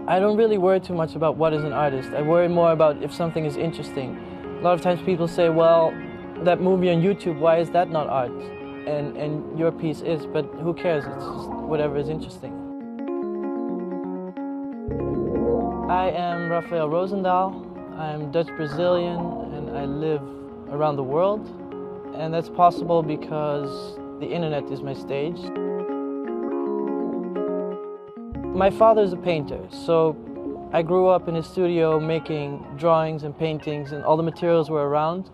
I don't really worry too much about what is an artist. I worry more about if something is interesting. A lot of times people say, well, that movie on YouTube, why is that not art? And your piece is, but who cares? It's just whatever is interesting. I am Rafaël Rozendaal. I'm Dutch-Brazilian and I live around the world. And that's possible because the internet is my stage. My father's a painter, so I grew up in his studio making drawings and paintings, and all the materials were around.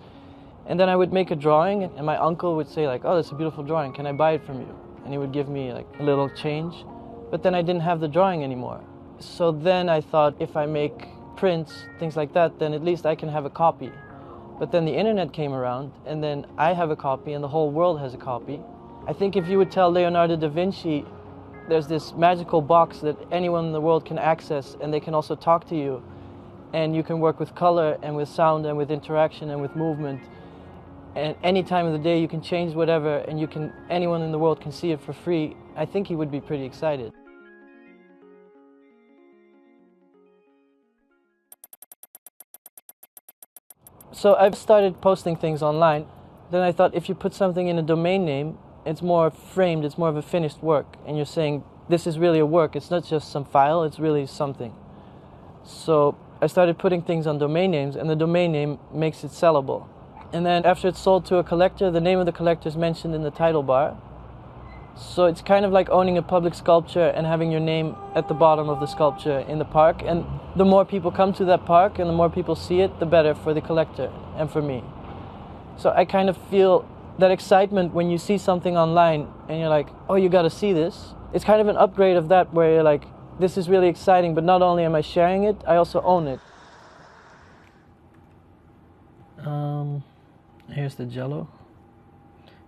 And then I would make a drawing and my uncle would say like, oh, that's a beautiful drawing, can I buy it from you? And he would give me like a little change. But then I didn't have the drawing anymore. So then I thought, if I make prints, things like that, then at least I can have a copy. But then the internet came around and then I have a copy and the whole world has a copy. I think if you would tell Leonardo da Vinci there's this magical box that anyone in the world can access, and they can also talk to you, and you can work with color and with sound and with interaction and with movement, and any time of the day you can change whatever, and anyone in the world can see it for free, I think he would be pretty excited. So I've started posting things online. Then I thought, if you put something in a domain name, it's more framed, it's more of a finished work, and you're saying this is really a work, it's not just some file, it's really something. So I started putting things on domain names, and the domain name makes it sellable. And then after it's sold to a collector, the name of the collector is mentioned in the title bar. So it's kind of like owning a public sculpture and having your name at the bottom of the sculpture in the park, and the more people come to that park and the more people see it, the better for the collector and for me. So I kind of feel that excitement when you see something online and you're like, oh, you gotta see this. It's kind of an upgrade of that, where you're like, this is really exciting, but not only am I sharing it, I also own it. Here's the Jello.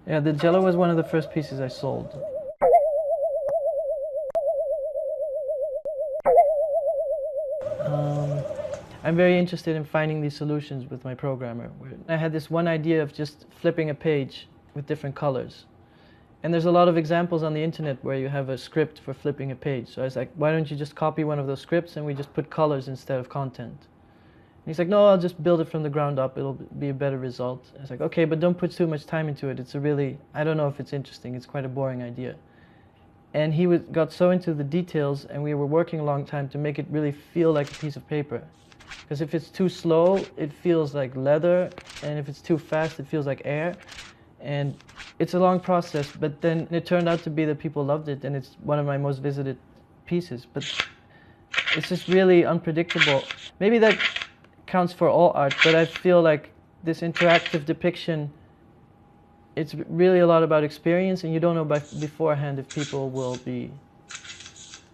Yeah, the Jello was one of the first pieces I sold. I'm very interested in finding these solutions with my programmer. I had this one idea of just flipping a page with different colors. And there's a lot of examples on the internet where you have a script for flipping a page. So I was like, why don't you just copy one of those scripts and we just put colors instead of content? And he's like, no, I'll just build it from the ground up. It'll be a better result. I was like, okay, but don't put too much time into it. I don't know if it's interesting. It's quite a boring idea. And he got so into the details, and we were working a long time to make it really feel like a piece of paper. Because if it's too slow, it feels like leather, and if it's too fast, it feels like air. And it's a long process, but then it turned out to be that people loved it, and it's one of my most visited pieces. But it's just really unpredictable. Maybe that counts for all art, but I feel like this interactive depiction, it's really a lot about experience, and you don't know beforehand if it will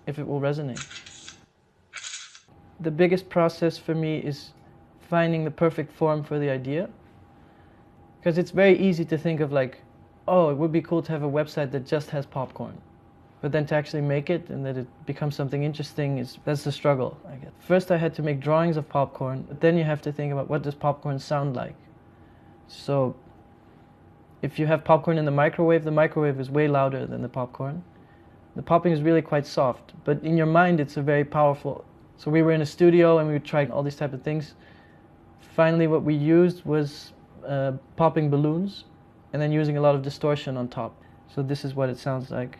resonate. The biggest process for me is finding the perfect form for the idea. Because it's very easy to think of like, oh, it would be cool to have a website that just has popcorn. But then to actually make it and that it becomes something interesting, that's the struggle I get. First I had to make drawings of popcorn, but then you have to think about what does popcorn sound like. So if you have popcorn in the microwave is way louder than the popcorn. The popping is really quite soft, but in your mind it's a very powerful. So we were in a studio and we tried all these type of things. Finally what we used was popping balloons and then using a lot of distortion on top. So this is what it sounds like.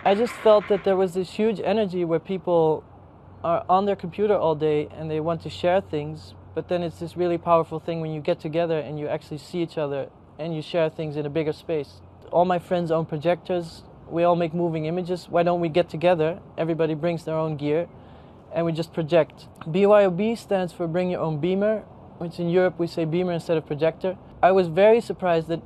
I just felt that there was this huge energy where people are on their computer all day and they want to share things, but then it's this really powerful thing when you get together and you actually see each other and you share things in a bigger space. All my friends own projectors, we all make moving images. Why don't we get together, everybody brings their own gear, and we just project. BYOB stands for Bring Your Own Beamer, which in Europe we say beamer instead of projector. I was very surprised that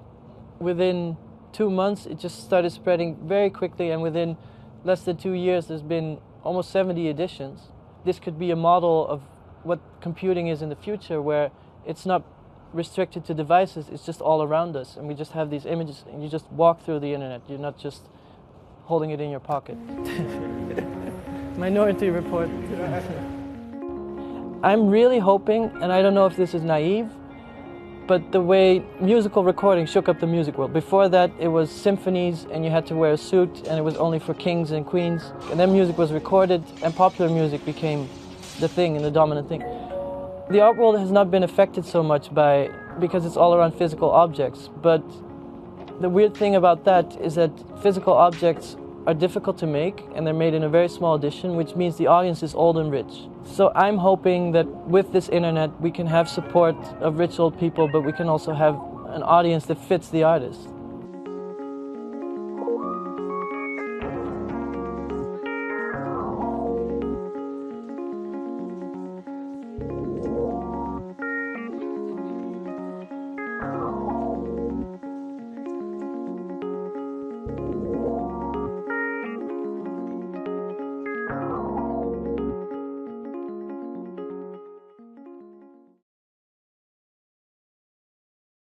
within 2 months it just started spreading very quickly, and within less than 2 years there's been almost 70 editions. This could be a model of what computing is in the future, where it's not restricted to devices, it's just all around us, and we just have these images and you just walk through the internet, you're not just holding it in your pocket. Minority Report. I'm really hoping, and I don't know if this is naive, but the way musical recording shook up the music world. Before that, it was symphonies and you had to wear a suit and it was only for kings and queens. And then music was recorded and popular music became the thing and the dominant thing. The art world has not been affected so much because it's all around physical objects. But the weird thing about that is that physical objects are difficult to make and they're made in a very small edition, which means the audience is old and rich. So I'm hoping that with this internet we can have support of rich old people, but we can also have an audience that fits the artist.